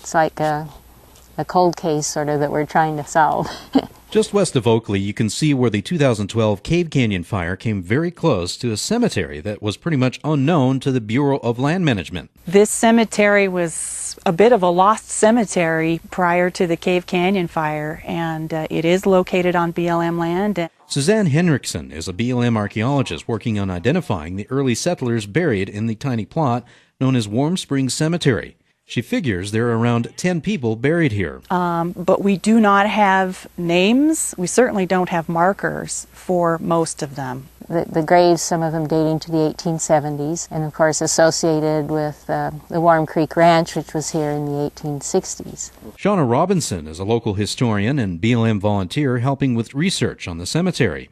It's like a cold case sort of that we're trying to solve. Just west of Oakley, you can see where the 2012 Cave Canyon fire came very close to a cemetery that was pretty much unknown to the Bureau of Land Management. This cemetery was a bit of a lost cemetery prior to the Cave Canyon fire, and it is located on BLM land. Suzanne Henriksen is a BLM archaeologist working on identifying the early settlers buried in the tiny plot known as Warm Springs Cemetery. She figures there are around 10 people buried here. But we do not have names. We certainly don't have markers for most of them. The graves, some of them dating to the 1870s, and of course associated with the Warm Creek Ranch, which was here in the 1860s. Shauna Robinson is a local historian and BLM volunteer helping with research on the cemetery.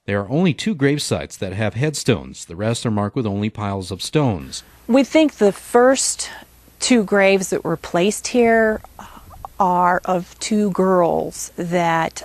There are only 2 grave sites that have headstones. The rest are marked with only piles of stones. We think the first 2 graves that were placed here are of 2 girls that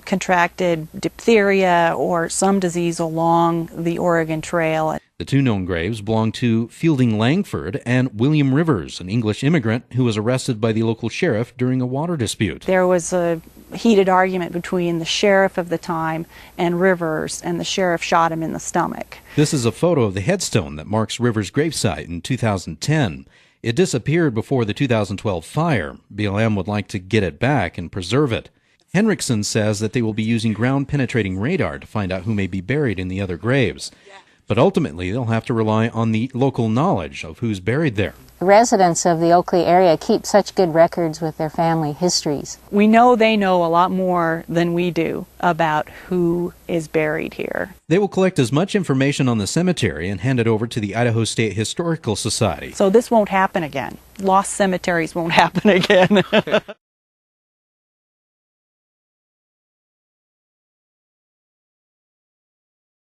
contracted diphtheria or some disease along the Oregon Trail. The 2 known graves belong to Fielding Langford and William Rivers, an English immigrant who was arrested by the local sheriff during a water dispute. There was a heated argument between the sheriff of the time and Rivers, and the sheriff shot him in the stomach. This is a photo of the headstone that marks Rivers' gravesite in 2010. It disappeared before the 2012 fire. BLM would like to get it back and preserve it. Henriksen says that they will be using ground-penetrating radar to find out who may be buried in the other graves. But ultimately, they'll have to rely on the local knowledge of who's buried there. The residents of the Oakley area keep such good records with their family histories. We know they know a lot more than we do about who is buried here. They will collect as much information on the cemetery and hand it over to the Idaho State Historical Society. So this won't happen again. Lost cemeteries won't happen again.